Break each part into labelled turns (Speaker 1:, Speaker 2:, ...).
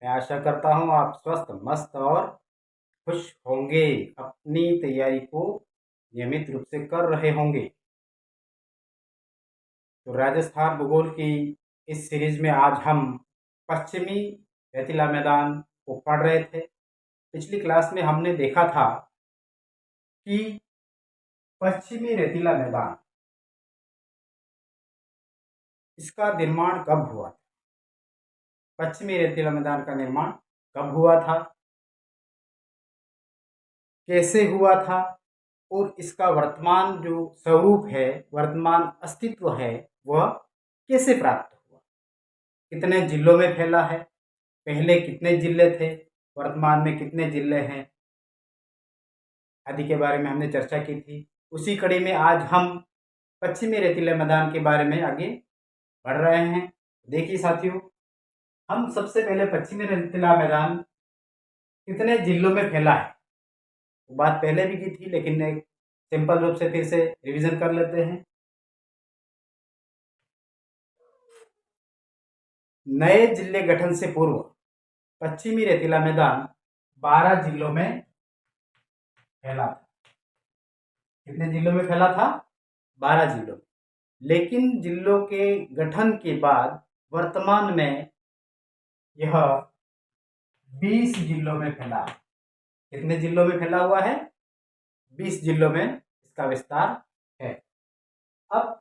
Speaker 1: मैं आशा करता हूँ आप स्वस्थ, मस्त और खुश होंगे। अपनी तैयारी को नियमित रूप से कर रहे होंगे। तो राजस्थान भूगोल की इस सीरीज में आज हम पश्चिमी रेतीला मैदान को पढ़ रहे थे। पिछली क्लास में हमने देखा था कि पश्चिमी रेतीला मैदान इसका निर्माण कब हुआ था। पश्चिमी रेतीला मैदान का निर्माण कब हुआ था, कैसे हुआ था और इसका वर्तमान जो स्वरूप है, वर्तमान अस्तित्व है, वह कैसे प्राप्त हुआ, कितने जिलों में फैला है, पहले कितने जिले थे, वर्तमान में कितने जिले हैं आदि के बारे में हमने चर्चा की थी। उसी कड़ी में आज हम पश्चिमी रेतीले मैदान के बारे में आगे बढ़ रहे हैं। देखिए साथियों, हम सबसे पहले पश्चिमी रेतीला मैदान कितने जिलों में फैला है वो बात पहले भी की थी, लेकिन एक सिंपल रूप से फिर से रिवीजन कर लेते हैं। नए जिले गठन से पूर्व पश्चिमी रेतीला मैदान 12 जिलों में फैला था। कितने जिलों में फैला था? 12 जिलों में। लेकिन जिलों के गठन के बाद वर्तमान में यह 20 जिलों में फैला है। कितने जिलों में फैला हुआ है? 20 जिलों में इसका विस्तार है। अब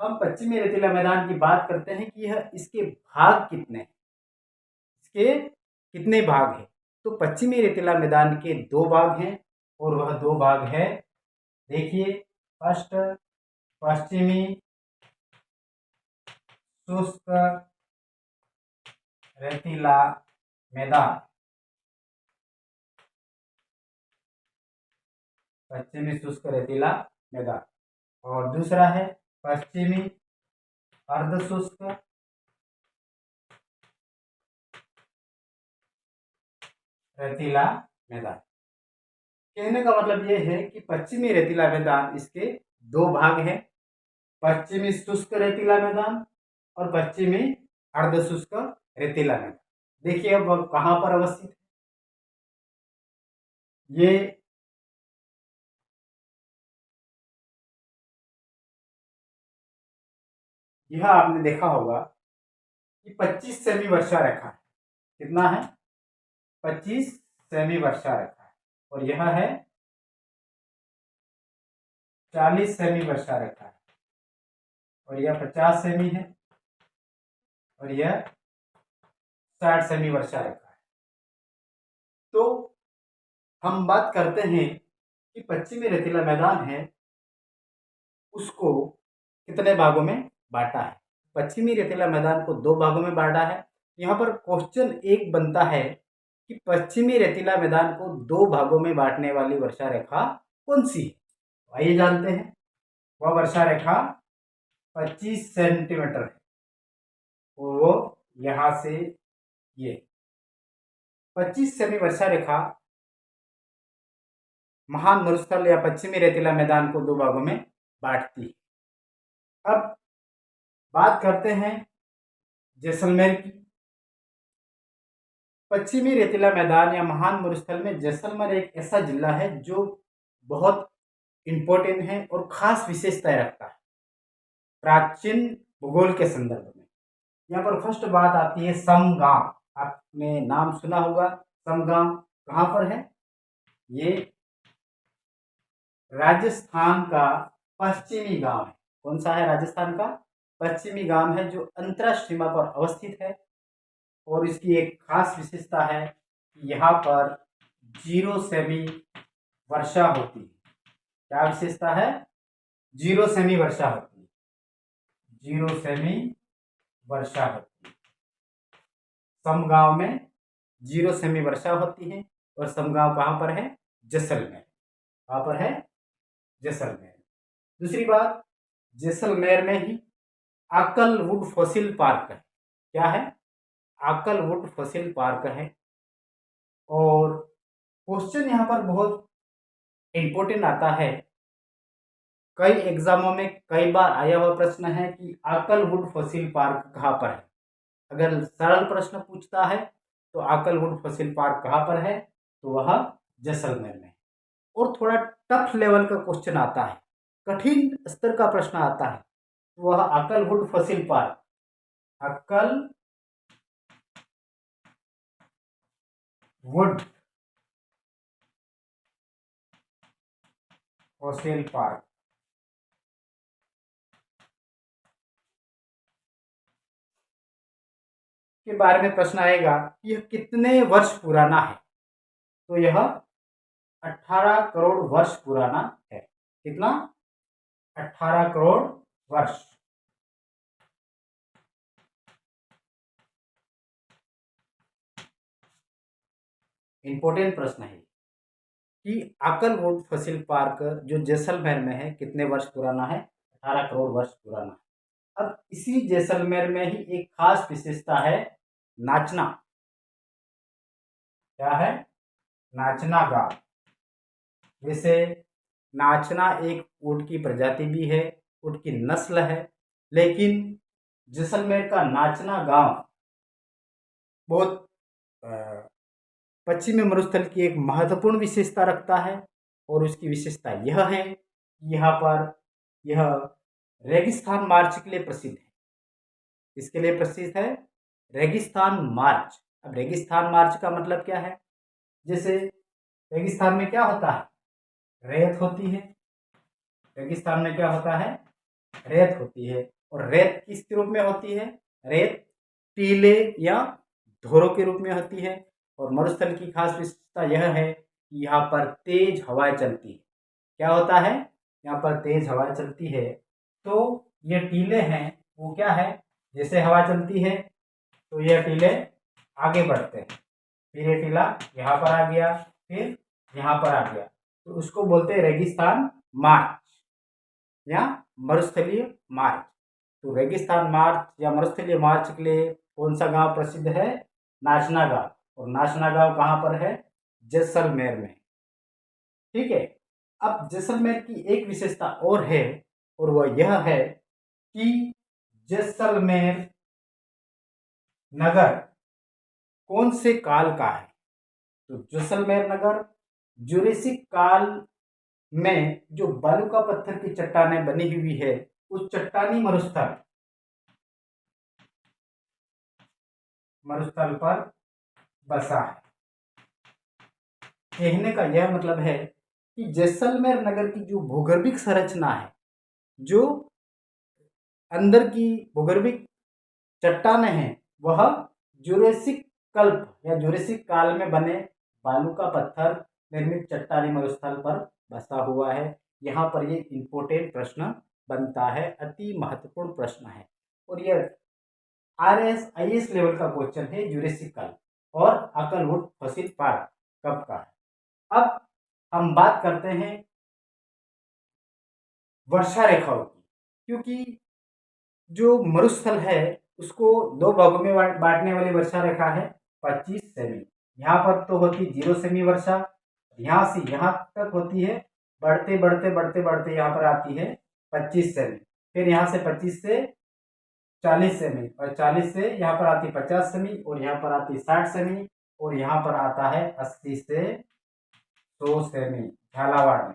Speaker 1: हम पश्चिमी रेतीला मैदान की बात करते हैं कि यह इसके भाग कितने हैं, इसके कितने भाग हैं। तो पश्चिमी रेतीला मैदान के 2 भाग हैं और वह 2 भाग है, देखिए, फर्स्ट पश्चिमी शुष्क रेतीला मैदान, पश्चिमी शुष्क रेतीला मैदान, और दूसरा है पश्चिमी अर्धशुष्क रेतीला मैदान। कहने का मतलब यह है कि पश्चिमी रेतीला मैदान इसके 2 भाग हैं, पश्चिमी शुष्क रेतीला मैदान और पश्चिमी अर्धशुष्क रेतीला मैदान। देखिए अब कहां पर अवस्थित है। ये यह आपने देखा होगा कि 25 सेमी वर्षा रेखा है। कितना है? 25 सेमी वर्षा रेखा है। और यह है 40 सेमी वर्षा रेखा है। और यह 50 सेमी है और यह 60 सेमी वर्षा रेखा है। तो हम बात करते हैं कि पश्चिमी रेतीला मैदान है, उसको कितने भागों में बांटा है। पश्चिमी रेतीला मैदान को 2 भागों में बांटा है। यहाँ पर क्वेश्चन एक बनता है कि पश्चिमी रेतीला मैदान को 2 भागों में बांटने वाली वर्षा रेखा कौन सी है। आइए जानते हैं। वह वर्षा रेखा 25 सेंटीमीटर है और वो यहाँ से ये 25 सेमी वर्षा रेखा महान मरुस्थल या पश्चिमी रेतीला मैदान को 2 भागों में बांटती है। अब बात करते हैं जैसलमेर की। पश्चिमी रेतीला मैदान या महान मरुस्थल में जैसलमेर एक ऐसा जिला है जो बहुत इंपॉर्टेंट है और खास विशेषताएं रखता है प्राचीन भूगोल के संदर्भ में। यहाँ पर फर्स्ट बात आती है समगांव। आपने नाम सुना होगा समगांव। कहाँ पर है? ये राजस्थान का पश्चिमी गांव है। कौन सा है? राजस्थान का पश्चिमी गांव है जो अंतर्राष्ट्रीय सीमा पर अवस्थित है। और इसकी एक खास विशेषता है कि यहाँ पर 0 सेमी वर्षा होती है। क्या विशेषता है? 0 सेमी वर्षा होती है। 0 सेमी वर्षा होती है। समगांव में 0 सेमी वर्षा होती है। और समगांव कहाँ पर है? जैसलमेर। कहाँ पर है? जैसलमेर। दूसरी बात, जैसलमेर में ही आकलवुड फॉसिल पार्क है। क्या है? आकलवुड फॉसिल पार्क है। और क्वेश्चन यहाँ पर बहुत इंपॉर्टेंट आता है। कई एग्जामों में कई बार आया हुआ प्रश्न है कि आकलवुड फॉसिल पार्क कहाँ पर है। अगर सरल प्रश्न पूछता है तो आकलवुड फॉसिल पार्क कहाँ पर है? तो वह जैसलमेर में। और थोड़ा टफ लेवल का क्वेश्चन आता है, कठिन स्तर का प्रश्न आता है, तो वह Akal wood fossil park, Akal wood fossil park के बारे में प्रश्न आएगा कि यह कितने वर्ष पुराना है? तो यह 18 करोड़ वर्ष पुराना है। कितना? 18 करोड़ वर्ष। इंपॉर्टेंट प्रश्न है कि आकलवुड फॉसिल पार्क जो जैसलमेर में है कितने वर्ष पुराना है? 18 करोड़ वर्ष पुराना है। अब इसी जैसलमेर में ही एक खास विशेषता है, नाचना। क्या है? नाचना गांव। जैसे नाचना एक ऊँट की प्रजाति भी है, ऊँट की नस्ल है, लेकिन जैसलमेर का नाचना गांव बहुत पश्चिमी मरुस्थल की एक महत्वपूर्ण विशेषता रखता है। और उसकी विशेषता यह है कि यहाँ पर यह रेगिस्तान मार्च के लिए प्रसिद्ध है। इसके लिए प्रसिद्ध है? रेगिस्तान मार्च। अब रेगिस्तान मार्च का मतलब क्या है? जैसे रेगिस्तान में क्या होता है? रेत होती है। रेगिस्तान में क्या होता है? रेत होती है। और रेत किस रूप में होती है? रेत टीले या धोरों के रूप में होती है। और मरुस्थल की खास विशेषता यह है कि यहाँ पर तेज हवाएं चलती है। क्या होता है? यहाँ पर तेज हवाएं चलती है। तो ये टीले हैं, वो क्या है? जैसे हवा चलती है तो ये टीले आगे बढ़ते हैं, फिर ये टीला यहाँ पर आ गया, फिर यहाँ पर आ गया, तो उसको बोलते हैं रेगिस्तान मार्च या मरुस्थलीय मार्च। तो रेगिस्तान मार्च या मरुस्थलीय मार्च के लिए कौन सा गांव प्रसिद्ध है? नाचना गांव। और नाचना गांव कहाँ पर है? जैसलमेर में। ठीक है। अब जैसलमेर की एक विशेषता और है, और वह यह है कि जैसलमेर नगर कौन से काल का है? तो जैसलमेर नगर जुरेसिक काल में जो बालू का पत्थर की चट्टानें बनी हुई है, उस चट्टानी मरुस्थल पर बसा है। कहने का यह मतलब है कि जैसलमेर नगर की जो भूगर्भिक संरचना है, जो अंदर की भूगर्भिक चट्टानें हैं, वह जुरेसिक कल्प या जुरेसिक काल में बने बालू का पत्थर निर्मित चट्टानी मरुस्थल पर बसा हुआ है। यहाँ पर ये इंपॉर्टेंट प्रश्न बनता है, अति महत्वपूर्ण प्रश्न है। और यह RS IS लेवल का क्वेश्चन है, जुरेसिक काल और आकलवुड फॉसिल पार्क कब का है। अब हम बात करते हैं वर्षा रेखाओं की, क्योंकि जो मरुस्थल है उसको दो भागों में बांटने वाली वर्षा रेखा है 25 सेमी। यहाँ पर तो होती 0 सेमी वर्षा, यहाँ से यहाँ तक होती है, बढ़ते बढ़ते बढ़ते बढ़ते यहाँ पर आती है 25 सेमी। फिर यहाँ से 25 से 40 सेमी, और 40 से यहाँ पर आती 50 सेमी, और यहाँ पर आती 60 सेमी, और यहाँ पर आता है 80 से 100 सेमी। झालावाड़ में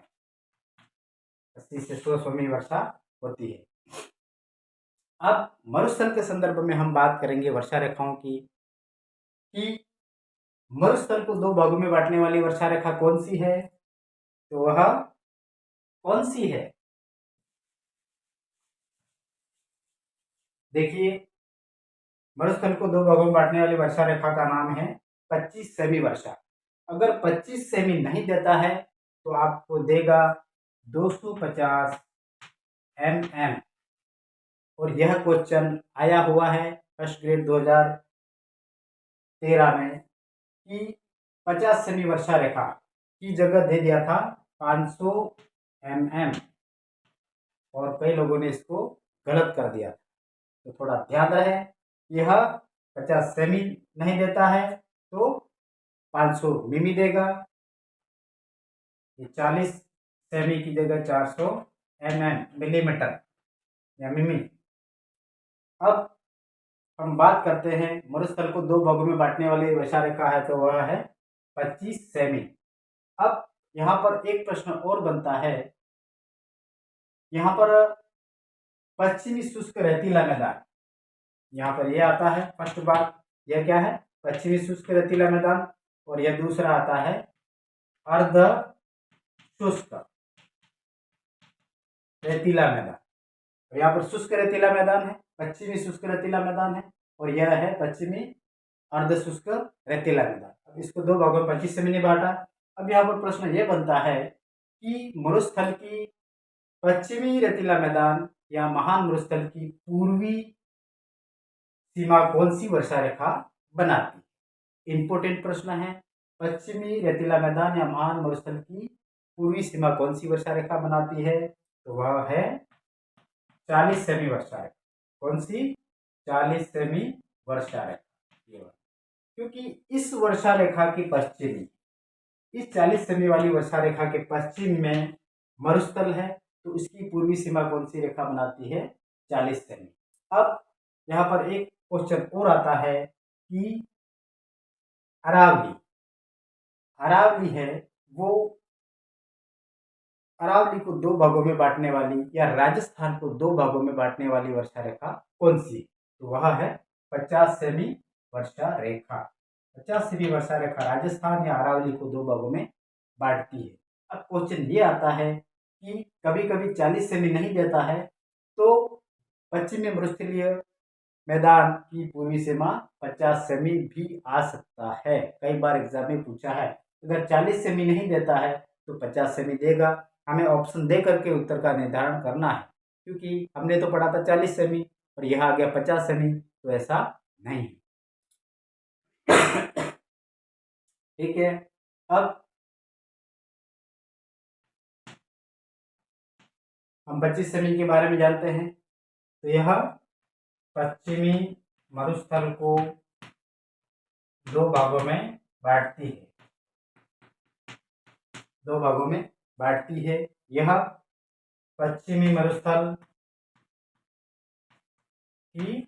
Speaker 1: 80 से 100 सेमी वर्षा होती है। अब मरुस्थल के संदर्भ में हम बात करेंगे वर्षा रेखाओं की, कि मरुस्थल को दो भागों में बांटने वाली वर्षा रेखा कौन सी है? तो वह कौन सी है? देखिए, मरुस्थल को दो भागों में बांटने वाली वर्षा रेखा का नाम है 25 सेमी वर्षा। अगर 25 सेमी नहीं देता है तो आपको देगा 250 mm। और यह क्वेश्चन आया हुआ है फर्स्ट ग्रेड 2013 में कि 50 सेमी वर्षा रेखा की जगह दे दिया था 500 mm, और कई लोगों ने इसको गलत कर दिया। तो थोड़ा ध्यान रहे, यह 50 सेमी नहीं देता है तो 500 मिमी देगा। ये 40 सेमी की जगह 400 mm मिलीमीटर या मिमी। अब हम बात करते हैं मरुस्थल को दो भागों में बांटने वाली वर्षा रेखा है, तो वह है 25 सेमी। अब यहाँ पर एक प्रश्न और बनता है, यहाँ पर पश्चिमी शुष्क रेतीला मैदान, यहाँ पर यह आता है फर्स्ट बात, यह क्या है, पश्चिमी शुष्क रेतीला मैदान, और यह दूसरा आता है अर्ध शुष्क रेतीला मैदान। तो यहाँ पर शुष्क रेतीला मैदान है, पश्चिमी शुष्क रेतीला मैदान है, और यह है पश्चिमी अर्ध शुष्क रेतीला मैदान। अब इसको दो भागों में 25 सेमी ने बांटा। अब यहाँ पर प्रश्न ये बनता है कि मरुस्थल की पश्चिमी रेतीला मैदान या महान मरुस्थल की पूर्वी सीमा कौन सी वर्षा रेखा बनाती है। इंपोर्टेंट प्रश्न है, पश्चिमी रेतीला मैदान या महान मरुस्थल की पूर्वी सीमा कौन सी वर्षा रेखा बनाती है, तो वह है 40 सेमी वर्षा रेखा। कौन सी? 40 सेमी वर्षा रेखा। क्योंकि इस वर्षा रेखा की पश्चिमी, इस 40 सेमी वाली वर्षा रेखा के पश्चिम में मरुस्थल है, तो इसकी पूर्वी सीमा कौन सी रेखा बनाती है? 40 सेमी। अब यहाँ पर एक क्वेश्चन और आता है कि अरावली, अरावली है वो अरावली को दो भागों में बांटने वाली या राजस्थान को दो भागों में बांटने वाली वर्षा रेखा कौन सी? तो वह है 50 सेमी वर्षा रेखा। 50 सेमी वर्षा रेखा राजस्थान या अरावली को दो भागों में बांटती है। अब क्वेश्चन ये आता है कि कभी कभी 40 सेमी नहीं देता है, तो पश्चिमी मरुस्थलीय मैदान की पूर्वी सीमा 50 सेमी भी आ सकता है। कई बार एग्जाम में पूछा है, अगर 40 सेमी नहीं देता है तो 50 सेमी देगा। हमें ऑप्शन दे करके उत्तर का निर्धारण करना है, क्योंकि हमने तो पढ़ा था 40 सेमी और यह आ गया 50 सेमी, तो ऐसा नहीं। ठीक है, अब हम 25 सेमी के बारे में जानते हैं। तो यह पश्चिमी मरुस्थल को दो भागों में बांटती है, दो भागों में बांटती है। यह पश्चिमी मरुस्थल की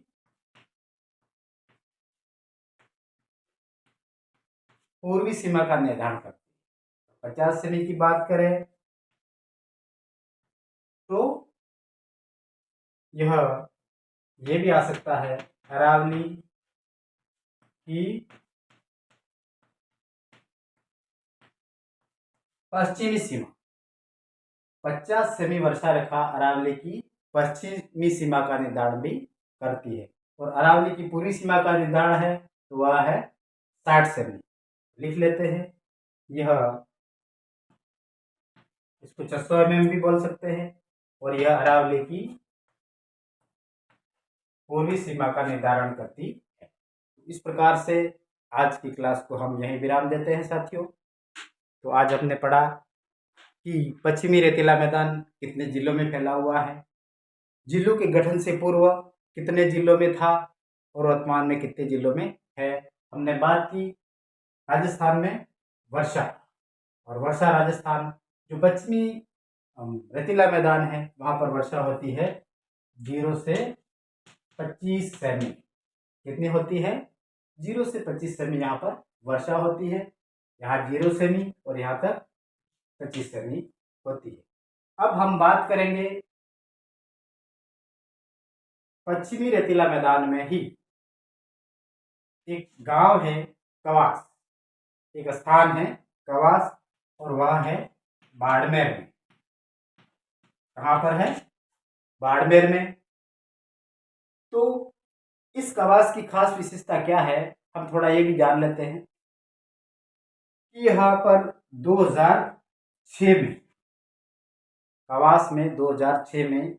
Speaker 1: पूर्वी सीमा का निर्धारण करती है। 50 सेमी की बात करें तो ये भी आ सकता है, अरावली की पश्चिमी सीमा, 50 सेमी वर्षा रेखा अरावली की पश्चिमी सीमा का निर्धारण भी करती है। और अरावली की पूर्वी सीमा का निर्धारण है, तो वह है 60 सेमी। लिख लेते हैं, यह इसको 600 mm भी बोल सकते हैं, और यह अरावली की पूर्वी सीमा का निर्धारण करती है। इस प्रकार से आज की क्लास को हम यहीं विराम देते हैं साथियों। तो आज हमने पढ़ा कि पश्चिमी रेतीला मैदान कितने जिलों में फैला हुआ है, जिलों के गठन से पूर्व कितने जिलों में था और वर्तमान में कितने जिलों में है। हमने बात की राजस्थान में वर्षा, और वर्षा राजस्थान जो पश्चिमी रेतीला मैदान है वहाँ पर वर्षा होती है 0 से 25 सेमी। कितनी होती है? 0 से 25 सेमी यहाँ पर वर्षा होती है। यहाँ 0 सेमी और यहाँ तक 25 सेमी होती है। अब हम बात करेंगे पश्चिमी रेतीला मैदान में ही एक गांव है कवास, एक स्थान है कवास, और वह है बाड़मेर में। कहाँ पर है? बाड़मेर में। तो इस कवास की खास विशेषता क्या है, हम थोड़ा ये भी जान लेते हैं कि यहाँ पर 2006 में, कवास में 2006 में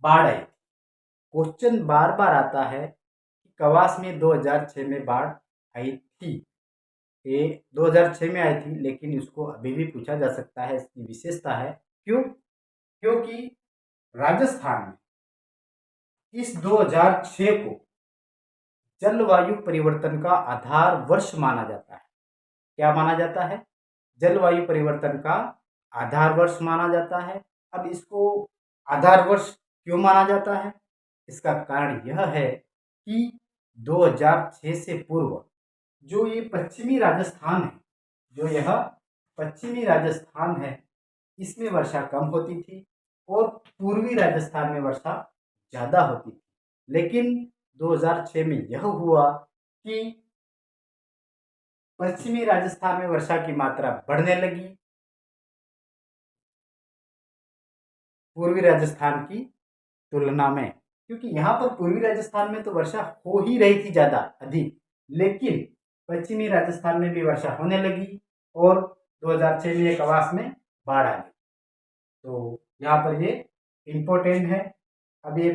Speaker 1: बाढ़ आई। क्वेश्चन बार बार आता है कि कवास में 2006 में बाढ़ आई थी। ये 2006 में आई थी, लेकिन इसको अभी भी पूछा जा सकता है। इसकी विशेषता है क्यों? क्योंकि राजस्थान में इस 2006 को जलवायु परिवर्तन का आधार वर्ष माना जाता है। क्या माना जाता है? जलवायु परिवर्तन का आधार वर्ष माना जाता है। अब इसको आधार वर्ष क्यों माना जाता है? इसका कारण यह है कि 2006 से पूर्व जो ये पश्चिमी राजस्थान है, जो यह पश्चिमी राजस्थान है, इसमें वर्षा कम होती थी और पूर्वी राजस्थान में वर्षा ज़्यादा होती थी। लेकिन 2006 में यह हुआ कि पश्चिमी राजस्थान में वर्षा की मात्रा बढ़ने लगी पूर्वी राजस्थान की तुलना में, क्योंकि यहाँ पर पूर्वी राजस्थान में तो वर्षा हो ही रही थी ज़्यादा अधिक, लेकिन पश्चिमी राजस्थान में भी वर्षा होने लगी और 2006 में एक आवास में बाढ़ आ गई। तो यहाँ पर ये इम्पोर्टेंट है। अब ये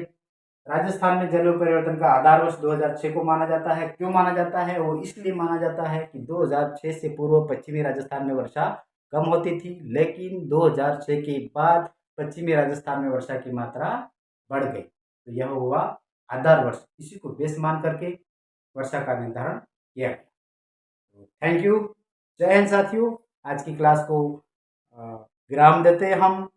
Speaker 1: राजस्थान में जलवायु परिवर्तन का आधार वर्ष 2006 को माना जाता है। क्यों माना जाता है? वो इसलिए माना जाता है कि 2006 से पूर्व पश्चिमी राजस्थान में वर्षा कम होती थी, लेकिन 2006 के बाद पश्चिमी राजस्थान में वर्षा की मात्रा बढ़ गई। तो यह हुआ आधार वर्ष, इसी को बेस मान करके वर्षा का निर्धारण किया गया। Thank you. जय हिंद साथियों। आज की क्लास को विराम देते हैं हम।